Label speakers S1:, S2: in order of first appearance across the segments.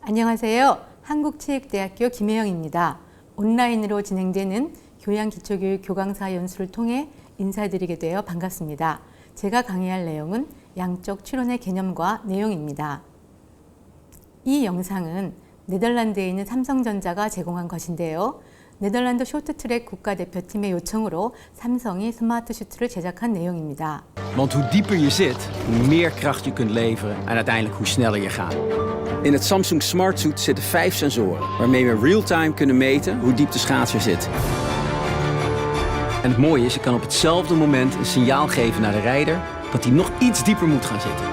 S1: 안녕하세요. 한국체육대학교 김혜영입니다. 온라인으로 진행되는 교양기초교육 교강사 연수를 통해 인사드리게 되어 반갑습니다. 제가 강의할 내용은 양적 추론의 개념과 내용입니다. 이 영상은 네덜란드에 있는 삼성전자가 제공한 것인데요. 네덜란드 쇼트트랙 국가대표팀의 요청으로 삼성이 스마트 슈트를 제작한 내용입니다.
S2: Want hoe dieper je zit, hoe meer kracht je kunt leveren en uiteindelijk hoe sneller je gaat. In het Samsung Smart Suit zitten 5 sensoren waarmee we real-time kunnen meten hoe diep de schaatser zit. En het mooie is, je kan op hetzelfde moment een signaal geven naar de rijder dat hij nog iets dieper moet gaan zitten.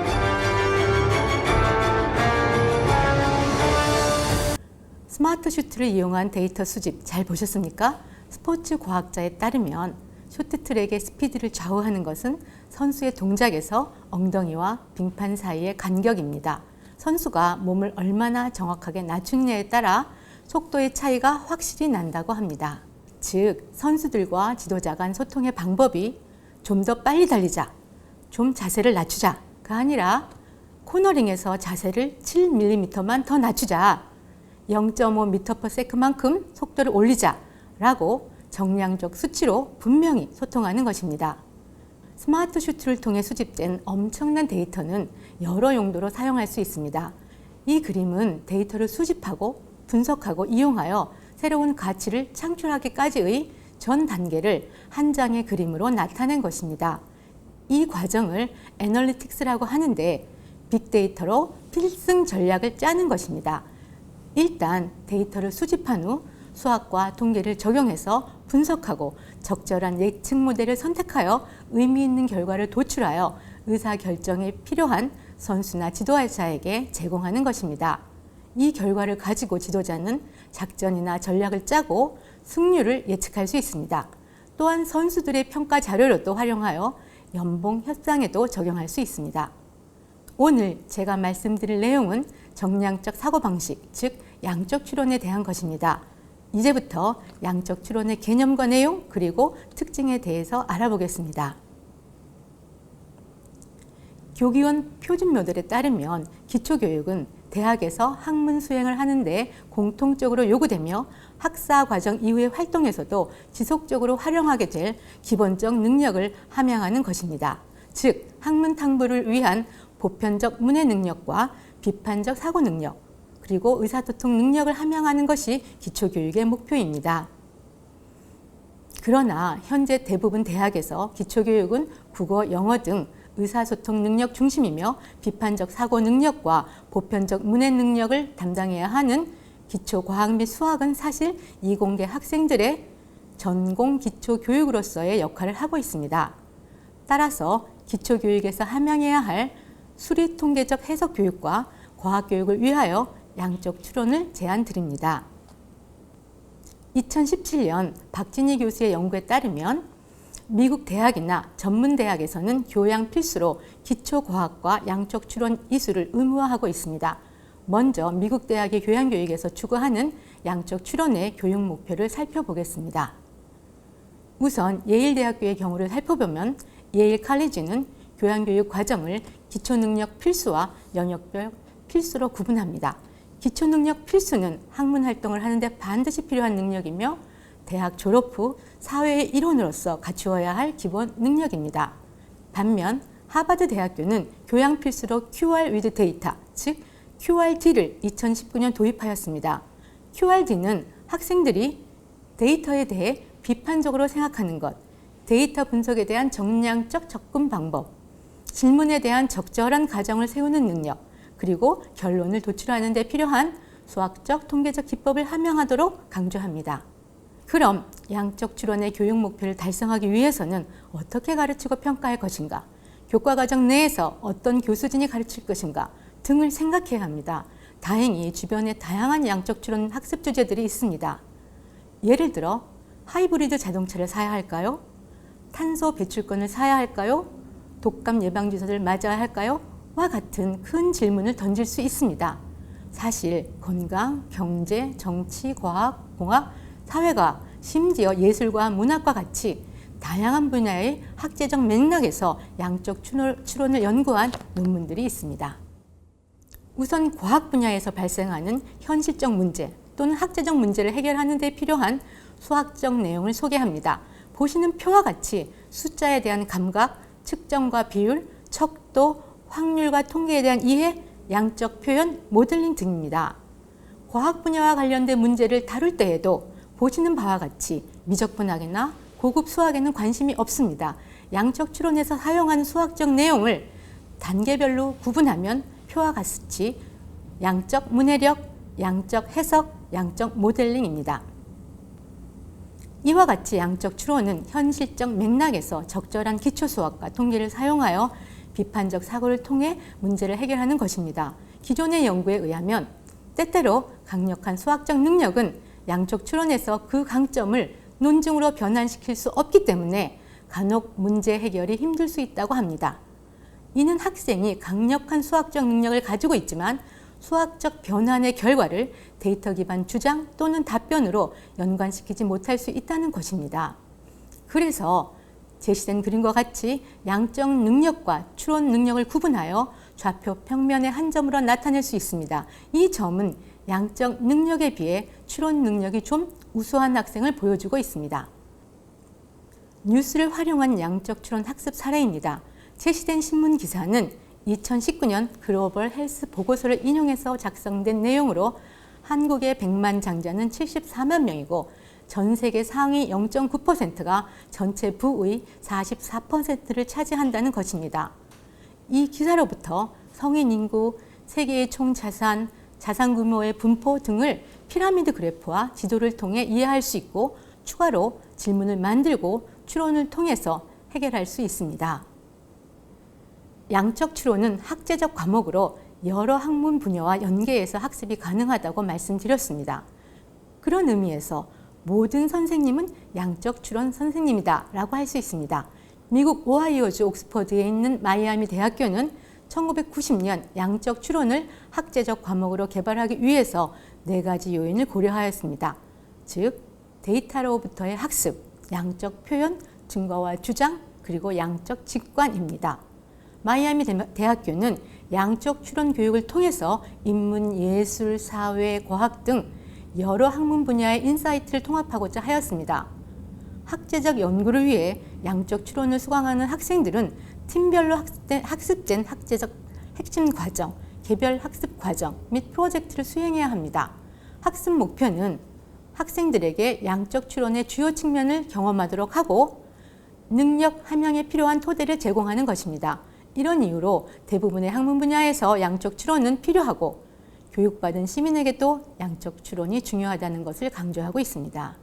S1: 스마트 슈트를 이용한 데이터 수집 잘 보셨습니까? 스포츠 과학자에 따르면 쇼트트랙의 스피드를 좌우하는 것은 선수의 동작에서 엉덩이와 빙판 사이의 간격입니다. 선수가 몸을 얼마나 정확하게 낮추느냐에 따라 속도의 차이가 확실히 난다고 합니다. 즉, 선수들과 지도자 간 소통의 방법이 좀 더 빨리 달리자, 좀 자세를 낮추자가 아니라 코너링에서 자세를 7mm만 더 낮추자, 0.5m/s만큼 속도를 올리자라고 정량적 수치로 분명히 소통하는 것입니다. 스마트 슈트를 통해 수집된 엄청난 데이터는 여러 용도로 사용할 수 있습니다. 이 그림은 데이터를 수집하고 분석하고 이용하여 새로운 가치를 창출하기까지의 전 단계를 한 장의 그림으로 나타낸 것입니다. 이 과정을 애널리틱스라고 하는데 빅데이터로 필승 전략을 짜는 것입니다. 일단 데이터를 수집한 후 수학과 통계를 적용해서 분석하고 적절한 예측 모델을 선택하여 의미 있는 결과를 도출하여 의사결정에 필요한 선수나 지도자에게 제공하는 것입니다. 이 결과를 가지고 지도자는 작전이나 전략을 짜고 승률을 예측할 수 있습니다. 또한 선수들의 평가 자료로도 활용하여 연봉 협상에도 적용할 수 있습니다. 오늘 제가 말씀드릴 내용은 정량적 사고방식, 즉 양적 추론에 대한 것입니다. 이제부터 양적 추론의 개념과 내용 그리고 특징에 대해서 알아보겠습니다. 교기원 표준 모델에 따르면 기초교육은 대학에서 학문 수행을 하는데 공통적으로 요구되며 학사 과정 이후의 활동에서도 지속적으로 활용하게 될 기본적 능력을 함양하는 것입니다. 즉, 학문 탐구를 위한 보편적 문해 능력과 비판적 사고 능력, 그리고 의사소통 능력을 함양하는 것이 기초교육의 목표입니다. 그러나 현재 대부분 대학에서 기초교육은 국어, 영어 등 의사소통 능력 중심이며 비판적 사고 능력과 보편적 문해 능력을 담당해야 하는 기초과학 및 수학은 사실 이공계 학생들의 전공 기초교육으로서의 역할을 하고 있습니다. 따라서 기초교육에서 함양해야 할 수리통계적 해석교육과 과학교육을 위하여 양적 추론을 제안드립니다. 2017년 박진희 교수의 연구에 따르면 미국 대학이나 전문대학에서는 교양 필수로 기초과학과 양적 추론 이수를 의무화하고 있습니다. 먼저 미국 대학의 교양교육에서 추구하는 양적 추론의 교육 목표를 살펴보겠습니다. 우선 예일대학교의 경우를 살펴보면 예일 칼리지는 교양교육 과정을 기초능력 필수와 영역별 필수로 구분합니다. 기초능력 필수는 학문활동을 하는데 반드시 필요한 능력이며 대학 졸업 후 사회의 일원으로서 갖추어야 할 기본 능력입니다. 반면 하버드 대학교는 교양 필수로 QR with Data, 즉 QRD를 2019년 도입하였습니다. QRD는 학생들이 데이터에 대해 비판적으로 생각하는 것, 데이터 분석에 대한 정량적 접근 방법, 질문에 대한 적절한 가정을 세우는 능력, 그리고 결론을 도출하는 데 필요한 수학적, 통계적 기법을 함양하도록 강조합니다. 그럼 양적 추론의 교육 목표를 달성하기 위해서는 어떻게 가르치고 평가할 것인가, 교과과정 내에서 어떤 교수진이 가르칠 것인가 등을 생각해야 합니다. 다행히 주변에 다양한 양적 추론 학습 주제들이 있습니다. 예를 들어 하이브리드 자동차를 사야 할까요? 탄소 배출권을 사야 할까요? 독감 예방 주사를 맞아야 할까요? 와 같은 큰 질문을 던질 수 있습니다. 사실 건강, 경제, 정치, 과학, 공학, 사회과학, 심지어 예술과 문학과 같이 다양한 분야의 학제적 맥락에서 양적 추론을 연구한 논문들이 있습니다. 우선 과학 분야에서 발생하는 현실적 문제 또는 학제적 문제를 해결하는 데 필요한 수학적 내용을 소개합니다. 보시는 표와 같이 숫자에 대한 감각, 측정과 비율, 척도, 확률과 통계에 대한 이해, 양적 표현, 모델링 등입니다. 과학 분야와 관련된 문제를 다룰 때에도 보시는 바와 같이 미적분학이나 고급 수학에는 관심이 없습니다. 양적 추론에서 사용하는 수학적 내용을 단계별로 구분하면 표와 같이 양적 문해력, 양적 해석, 양적 모델링입니다. 이와 같이 양적 추론은 현실적 맥락에서 적절한 기초 수학과 통계를 사용하여 비판적 사고를 통해 문제를 해결하는 것입니다. 기존의 연구에 의하면 때때로 강력한 수학적 능력은 양적 추론에서 그 강점을 논증으로 변환시킬 수 없기 때문에 간혹 문제 해결이 힘들 수 있다고 합니다. 이는 학생이 강력한 수학적 능력을 가지고 있지만 수학적 변환의 결과를 데이터 기반 주장 또는 답변으로 연관시키지 못할 수 있다는 것입니다. 그래서 제시된 그림과 같이 양적 능력과 추론 능력을 구분하여 좌표 평면의 한 점으로 나타낼 수 있습니다. 이 점은 양적 능력에 비해 추론 능력이 좀 우수한 학생을 보여주고 있습니다. 뉴스를 활용한 양적 추론 학습 사례입니다. 제시된 신문 기사는 2019년 글로벌 헬스 보고서를 인용해서 작성된 내용으로 한국의 100만 장자는 74만 명이고 전 세계 상위 0.9%가 전체 부의 44%를 차지한다는 것입니다. 이 기사로부터 성인 인구, 세계의 총 자산, 자산 규모의 분포 등을 피라미드 그래프와 지도를 통해 이해할 수 있고 추가로 질문을 만들고 추론을 통해서 해결할 수 있습니다. 양적 추론은 학제적 과목으로 여러 학문 분야와 연계해서 학습이 가능하다고 말씀드렸습니다. 그런 의미에서 모든 선생님은 양적 추론 선생님이다 라고 할 수 있습니다. 미국 오하이오주 옥스퍼드에 있는 마이애미 대학교는 1990년 양적 추론을 학제적 과목으로 개발하기 위해서 4가지 요인을 고려하였습니다. 즉, 데이터로부터의 학습, 양적 표현, 증거와 주장, 그리고 양적 직관입니다. 마이애미 대학교는 양적 추론 교육을 통해서 인문, 예술, 사회, 과학 등 여러 학문 분야의 인사이트를 통합하고자 하였습니다. 학제적 연구를 위해 양적 추론을 수강하는 학생들은 팀별로 학습된 학제적 핵심 과정, 개별 학습 과정 및 프로젝트를 수행해야 합니다. 학습 목표는 학생들에게 양적 추론의 주요 측면을 경험하도록 하고 능력 함양에 필요한 토대를 제공하는 것입니다. 이런 이유로 대부분의 학문 분야에서 양적 추론은 필요하고 교육받은 시민에게도 양적 추론이 중요하다는 것을 강조하고 있습니다.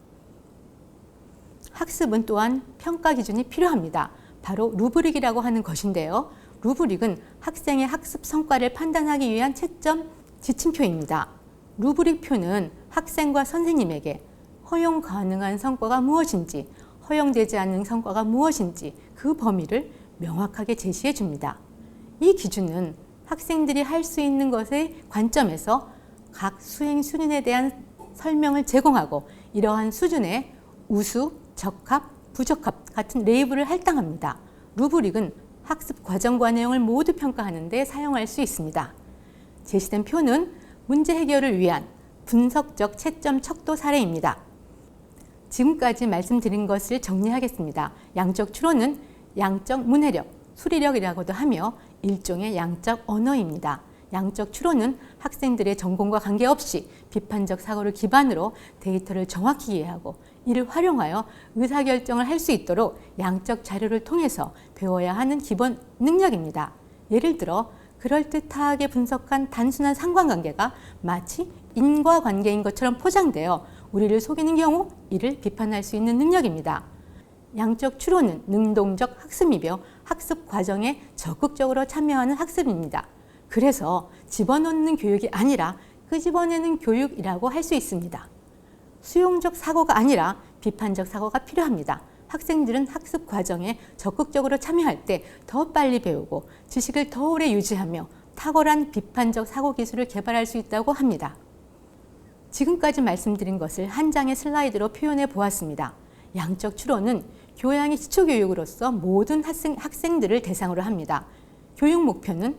S1: 학습은 또한 평가 기준이 필요합니다. 바로 루브릭이라고 하는 것인데요. 루브릭은 학생의 학습 성과를 판단하기 위한 채점 지침표입니다. 루브릭표는 학생과 선생님에게 허용 가능한 성과가 무엇인지, 허용되지 않는 성과가 무엇인지 그 범위를 명확하게 제시해 줍니다. 이 기준은 학생들이 할 수 있는 것의 관점에서 각 수행 수준에 대한 설명을 제공하고 이러한 수준의 우수, 적합, 부적합 같은 레이블을 할당합니다. 루브릭은 학습 과정과 내용을 모두 평가하는 데 사용할 수 있습니다. 제시된 표는 문제 해결을 위한 분석적 채점 척도 사례입니다. 지금까지 말씀드린 것을 정리하겠습니다. 양적 추론은 양적 문해력, 수리력이라고도 하며 일종의 양적 언어입니다. 양적 추론은 학생들의 전공과 관계없이 비판적 사고를 기반으로 데이터를 정확히 이해하고 이를 활용하여 의사결정을 할 수 있도록 양적 자료를 통해서 배워야 하는 기본 능력입니다. 예를 들어 그럴듯하게 분석한 단순한 상관관계가 마치 인과관계인 것처럼 포장되어 우리를 속이는 경우 이를 비판할 수 있는 능력입니다. 양적 추론은 능동적 학습이며 학습 과정에 적극적으로 참여하는 학습입니다. 그래서 집어넣는 교육이 아니라 끄집어내는 교육이라고 할 수 있습니다. 수용적 사고가 아니라 비판적 사고가 필요합니다. 학생들은 학습 과정에 적극적으로 참여할 때 더 빨리 배우고 지식을 더 오래 유지하며 탁월한 비판적 사고 기술을 개발할 수 있다고 합니다. 지금까지 말씀드린 것을 한 장의 슬라이드로 표현해 보았습니다. 양적 추론은 교양의 기초교육으로서 모든 학생들을 대상으로 합니다. 교육 목표는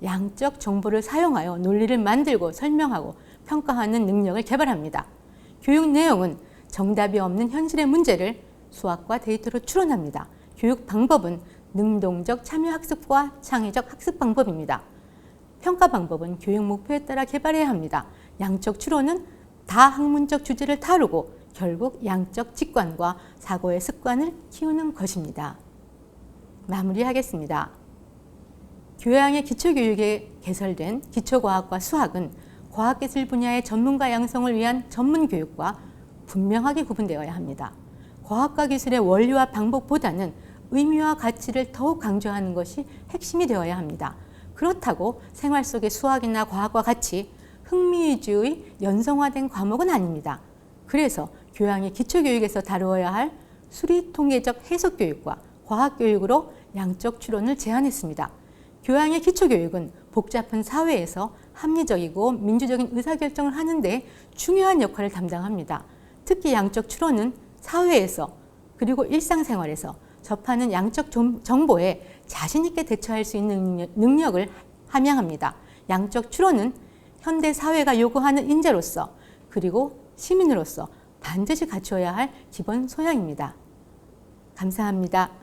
S1: 양적 정보를 사용하여 논리를 만들고 설명하고 평가하는 능력을 개발합니다. 교육 내용은 정답이 없는 현실의 문제를 수학과 데이터로 추론합니다. 교육 방법은 능동적 참여학습과 창의적 학습 방법입니다. 평가 방법은 교육 목표에 따라 개발해야 합니다. 양적 추론은 다학문적 주제를 다루고 결국 양적 직관과 사고의 습관을 키우는 것입니다. 마무리하겠습니다. 교양의 기초교육에 개설된 기초과학과 수학은 과학기술 분야의 전문가 양성을 위한 전문교육과 분명하게 구분되어야 합니다. 과학과 기술의 원리와 방법보다는 의미와 가치를 더욱 강조하는 것이 핵심이 되어야 합니다. 그렇다고 생활 속의 수학이나 과학과 같이 흥미 위주의 연성화된 과목은 아닙니다. 그래서 교양의 기초교육에서 다루어야 할 수리통계적 해석교육과 과학교육으로 양적 추론을 제안했습니다. 교양의 기초교육은 복잡한 사회에서 합리적이고 민주적인 의사결정을 하는데 중요한 역할을 담당합니다. 특히 양적 추론은 사회에서 그리고 일상생활에서 접하는 양적 정보에 자신 있게 대처할 수 있는 능력을 함양합니다. 양적 추론은 현대 사회가 요구하는 인재로서 그리고 시민으로서 반드시 갖추어야 할 기본 소양입니다. 감사합니다.